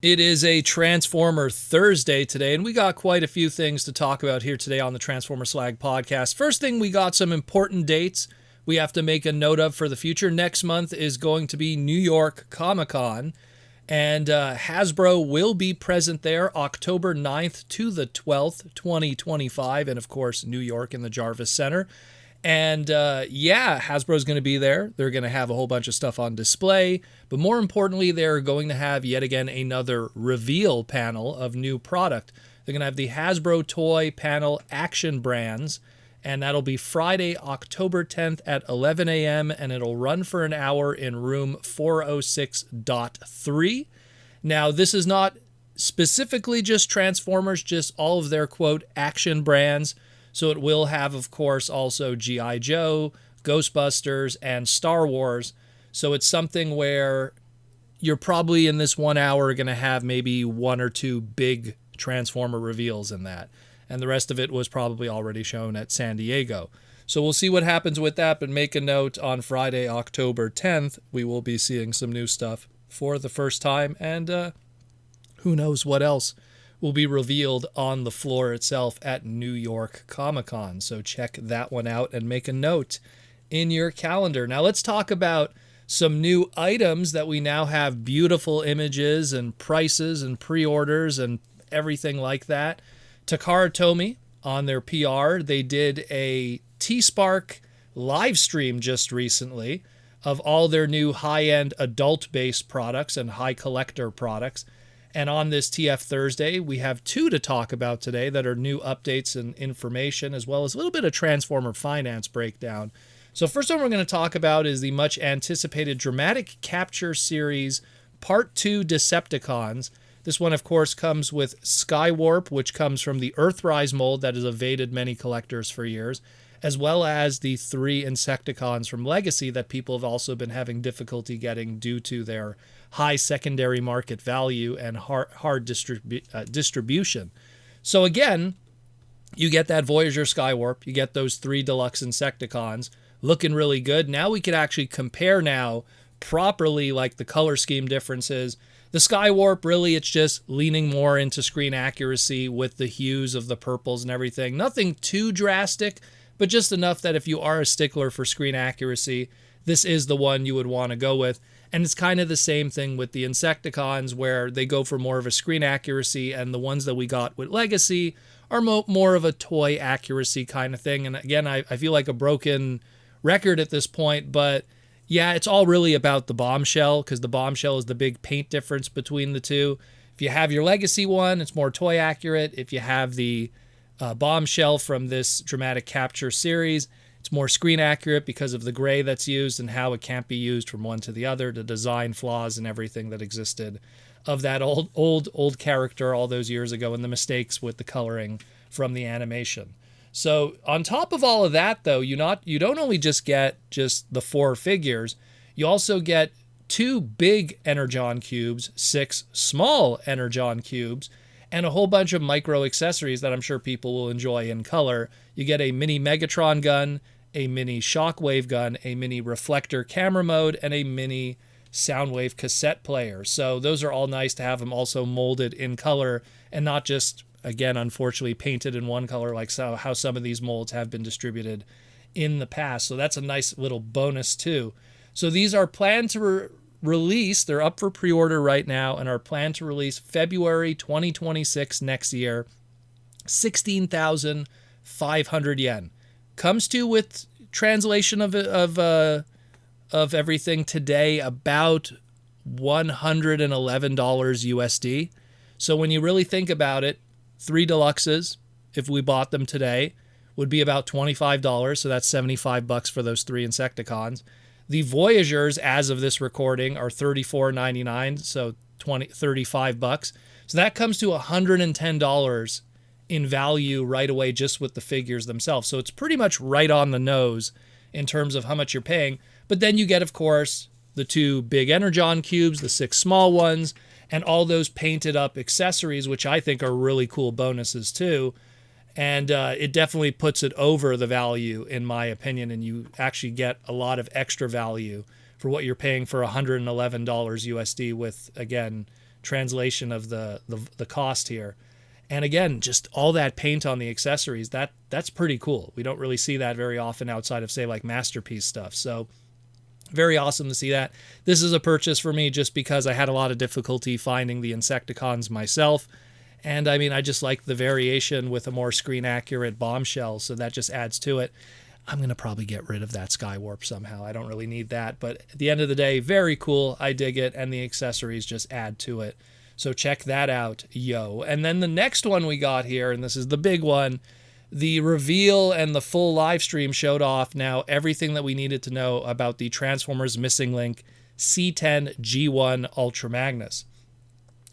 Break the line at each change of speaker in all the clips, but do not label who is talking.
It is a Transformer Thursday today, and we got quite a few things to talk about here today on the Transformer Slag podcast. First thing, we got some important dates we have to make a note of for the future. Next month is going to be New York Comic-Con, and Hasbro will be present there October 9th to the 12th, 2025, and of course, New York in the Jarvis Center. And Hasbro's going to be there. They're going to have a whole bunch of stuff on display. But more importantly, they're going to have yet again another reveal panel of new product. They're going to have the Hasbro Toy Panel Action Brands. And that'll be Friday, October 10th at 11 a.m. And it'll run for an hour in room 406.3. Now, this is not specifically just Transformers, just all of their, quote, action brands. So it will have, of course, also G.I. Joe, Ghostbusters, and Star Wars. So it's something where you're probably in this 1 hour going to have maybe one or two big Transformer reveals in that. And the rest of it was probably already shown at San Diego. So we'll see what happens with that, but make a note on Friday, October 10th, we will be seeing some new stuff for the first time. And who knows what else will be revealed on the floor itself at New York Comic-Con. So check that one out and make a note in your calendar. Now let's talk about some new items that we now have beautiful images and prices and pre-orders and everything like that. Takara Tomy, on their PR, they did a T-Spark live stream just recently of all their new high-end adult-based products and high collector products. And on this TF Thursday, we have two to talk about today that are new updates and information, as well as a little bit of Transformer finance breakdown. So first one we're going to talk about is the much anticipated Dramatic Capture Series Part 2 Decepticons. This one, of course, comes with Skywarp, which comes from the Earthrise mold that has evaded many collectors for years, as well as the 3 Insecticons from Legacy that people have also been having difficulty getting due to their high secondary market value and hard distribution. So again, you get that Voyager Skywarp, you get those 3 deluxe Insecticons looking really good. Now we can actually compare now properly, like the color scheme differences. The Skywarp, really, it's just leaning more into screen accuracy with the hues of the purples and everything. Nothing too drastic, but just enough that if you are a stickler for screen accuracy, this is the one you would want to go with. And it's kind of the same thing with the Insecticons, where they go for more of a screen accuracy, and the ones that we got with Legacy are more of a toy accuracy kind of thing. And again, I feel like a broken record at this point, but yeah, it's all really about the Bombshell, because the Bombshell is the big paint difference between the two. If you have your Legacy one, it's more toy accurate. If you have the Bombshell from this Dramatic Capture series, it's more screen accurate because of the gray that's used and how it can't be used from one to the other, the design flaws and everything that existed of that old character all those years ago, and the mistakes with the coloring from the animation. So on top of all of that, though, you don't only just get just the 4 figures, you also get 2 big Energon cubes, 6 small Energon cubes, and a whole bunch of micro accessories that I'm sure people will enjoy in color. You get a mini Megatron gun, a mini Shockwave gun, a mini reflector camera mode, and a mini Soundwave cassette player. So those are all nice to have them also molded in color and not just, again, unfortunately, painted in one color like how some of these molds have been distributed in the past. So that's a nice little bonus too. So these are planned to release, they're up for pre-order right now, and are planned to release February 2026 next year, 16,500 yen. Comes to, with translation of everything today, about $111 USD. So when you really think about it, 3 deluxes, if we bought them today, would be about $25. So that's $75 for those 3 Insecticons. The Voyagers, as of this recording, are $34.99, so $35. So that comes to $110 in value right away just with the figures themselves. So it's pretty much right on the nose in terms of how much you're paying. But then you get, of course, the 2 big Energon cubes, the 6 small ones, and all those painted up accessories, which I think are really cool bonuses too. And it definitely puts it over the value, in my opinion, and you actually get a lot of extra value for what you're paying for $111 USD with, again, translation of the cost here. And again, just all that paint on the accessories, that's pretty cool. We don't really see that very often outside of, say, like Masterpiece stuff. So very awesome to see that. This is a purchase for me just because I had a lot of difficulty finding the Insecticons myself. And I mean, I just like the variation with a more screen accurate Bombshell, so that just adds to it. I'm going to probably get rid of that Skywarp somehow. I don't really need that. But at the end of the day, very cool. I dig it. And the accessories just add to it. So check that out, yo. And then the next one we got here, and this is the big one, the reveal and the full live stream showed off now everything that we needed to know about the Transformers Missing Link C-10 G1 Ultra Magnus.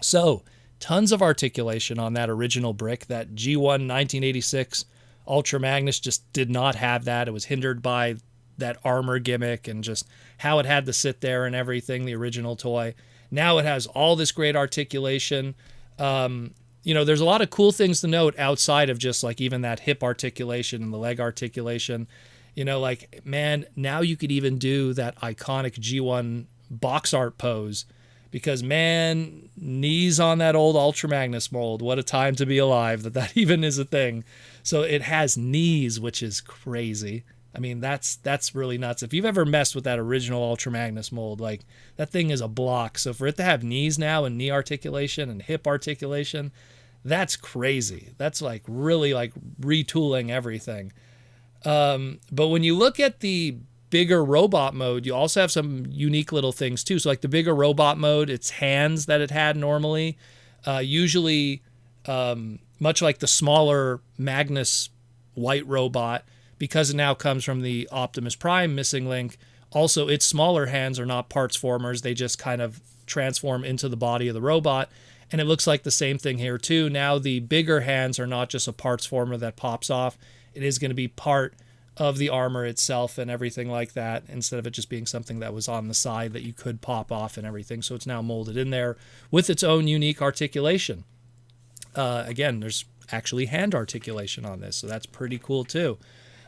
So tons of articulation on that original brick. That G1 1986 Ultra Magnus just did not have that. It was hindered by that armor gimmick and just how it had to sit there and everything, the original toy. Now it has all this great articulation. There's a lot of cool things to note outside of just like even that hip articulation and the leg articulation. Man, now you could even do that iconic G1 box art pose because, man, knees on that old Ultra Magnus mold. What a time to be alive that even is a thing. So it has knees, which is crazy. I mean, that's really nuts. If you've ever messed with that original Ultra Magnus mold, like that thing is a block. So for it to have knees now and knee articulation and hip articulation, that's crazy. That's like really like retooling everything. But when you look at the bigger robot mode, you also have some unique little things too. So like the bigger robot mode, it's hands that it had normally, usually much like the smaller Magnus white robot, because it now comes from the Optimus Prime Missing Link. Also, its smaller hands are not parts formers. They just kind of transform into the body of the robot. And it looks like the same thing here too. Now the bigger hands are not just a parts former that pops off. It is going to be part of the armor itself and everything like that, instead of it just being something that was on the side that you could pop off and everything. So it's now molded in there with its own unique articulation. Again, there's actually hand articulation on this, so that's pretty cool too.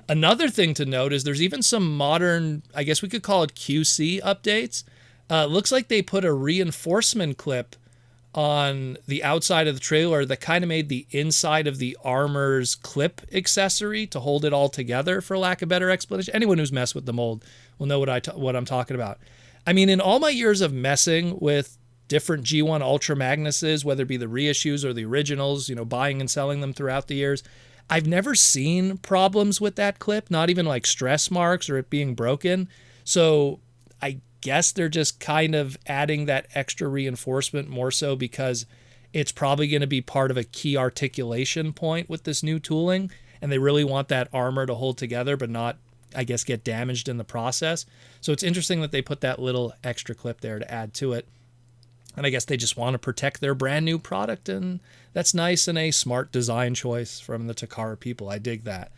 Another thing to note is there's even some modern, I guess we could call it QC updates. Looks like they put a reinforcement clip on the outside of the trailer that kind of made the inside of the armor's clip accessory to hold it all together, for lack of better explanation. Anyone who's messed with the mold will know what I'm talking about. I mean, in all my years of messing with different G1 Ultra Magnuses, whether it be the reissues or the originals, buying and selling them throughout the years, I've never seen problems with that clip, not even like stress marks or it being broken. So I guess they're just kind of adding that extra reinforcement more so because it's probably going to be part of a key articulation point with this new tooling. And they really want that armor to hold together, but not, I guess, get damaged in the process. So it's interesting that they put that little extra clip there to add to it. And I guess they just want to protect their brand new product, and that's nice and a smart design choice from the Takara people. I dig that.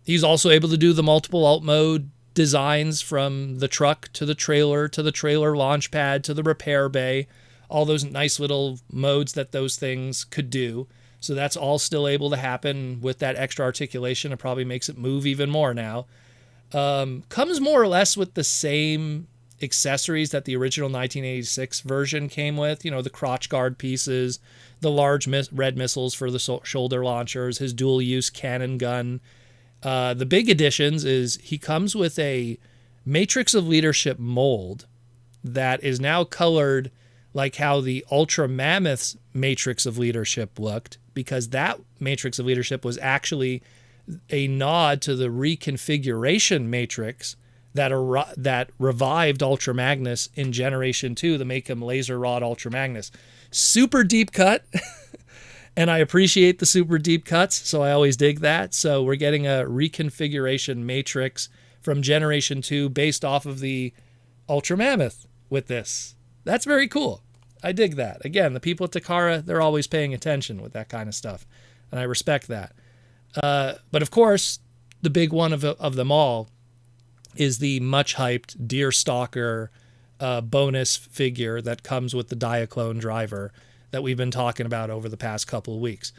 He's also able to do the multiple alt mode designs from the truck to the trailer launch pad to the repair bay, all those nice little modes that those things could do. So that's all still able to happen with that extra articulation. It probably makes it move even more now. Comes more or less with the same accessories that the original 1986 version came with, the crotch guard pieces, the large red missiles for the shoulder launchers, his dual use cannon gun. The big additions is he comes with a Matrix of Leadership mold that is now colored like how the Ultra Mammoth's Matrix of Leadership looked, because that Matrix of Leadership was actually a nod to the reconfiguration Matrix that revived Ultra Magnus in Generation 2 to make him Laser Rod Ultra Magnus. Super deep cut, and I appreciate the super deep cuts, so I always dig that. So we're getting a reconfiguration Matrix from Generation 2 based off of the Ultra Mammoth with this. That's very cool. I dig that. Again, the people at Takara, they're always paying attention with that kind of stuff, and I respect that. But of course, the big one of them all is the much hyped Deerstalker bonus figure that comes with the Diaclone driver that we've been talking about over the past couple of weeks.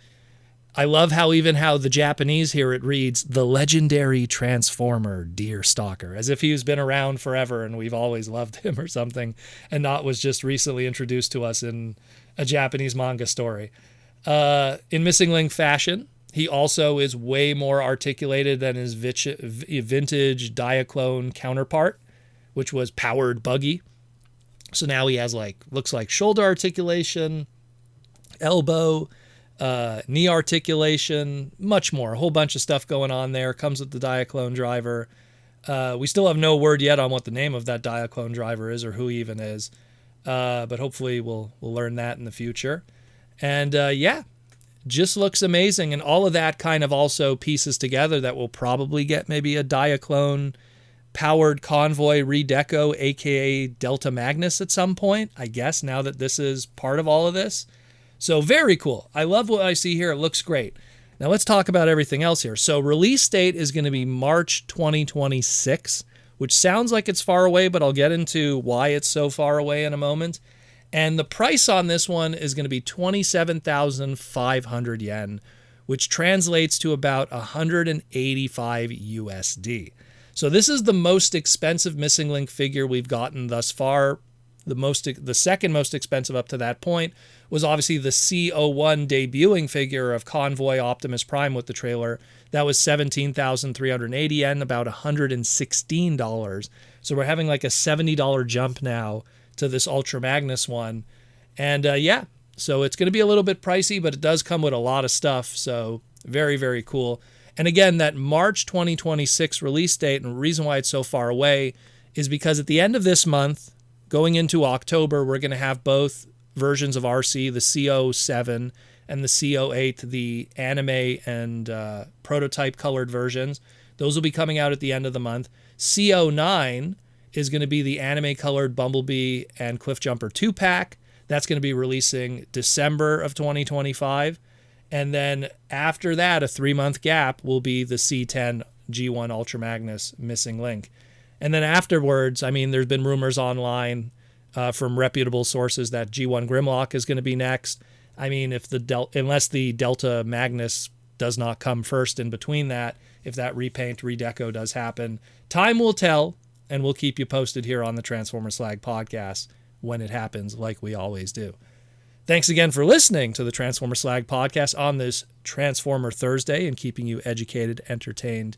I love how the Japanese here, it reads, the legendary Transformer Deerstalker, as if he's been around forever and we've always loved him or something, and not was just recently introduced to us in a Japanese manga story. In Missing Link fashion, he also is way more articulated than his vintage Diaclone counterpart, which was Powered Buggy. So now he has looks like shoulder articulation, elbow, knee articulation, much more. A whole bunch of stuff going on there. Comes with the Diaclone driver. We still have no word yet on what the name of that Diaclone driver is or who he even is. But hopefully we'll learn that in the future. And just looks amazing. And all of that kind of also pieces together that we'll probably get maybe a Diaclone powered convoy redeco, aka Delta Magnus at some point, I guess, now that this is part of all of this. So very cool. I love what I see here. It looks great. Now let's talk about everything else here. So release date is going to be March 2026, which sounds like it's far away, but I'll get into why it's so far away in a moment. And the price on this one is going to be 27,500 yen, which translates to about 185 USD. So this is the most expensive Missing Link figure we've gotten thus far. The second most expensive up to that point was obviously the C-01 debuting figure of Convoy Optimus Prime with the trailer. That was 17,380 yen, about $116. So we're having like a $70 jump now to this Ultra Magnus one. And so it's going to be a little bit pricey, but it does come with a lot of stuff. So very, very cool. And again, that March 2026 release date, and the reason why it's so far away is because at the end of this month, going into October, we're going to have both versions of RC, the C-07 and the C-08, the anime and prototype colored versions. Those will be coming out at the end of the month. C-09 is going to be the anime colored Bumblebee and Cliffjumper 2-pack. That's going to be releasing December of 2025. And then after that, a 3-month gap will be the C-10 G1 Ultra Magnus Missing Link. And then afterwards, I mean, there's been rumors online from reputable sources that G1 Grimlock is going to be next. I mean, unless the Delta Magnus does not come first in between that, if that repaint, redeco does happen, time will tell, and we'll keep you posted here on the Transformer Slag podcast when it happens, like we always do. Thanks again for listening to the Transformer Slag podcast on this Transformer Thursday and keeping you educated, entertained,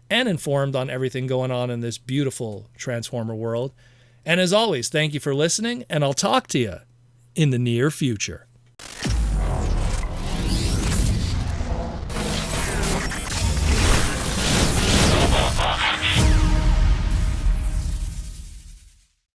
and informed on everything going on in this beautiful Transformer world. And as always, thank you for listening, and I'll talk to you in the near future.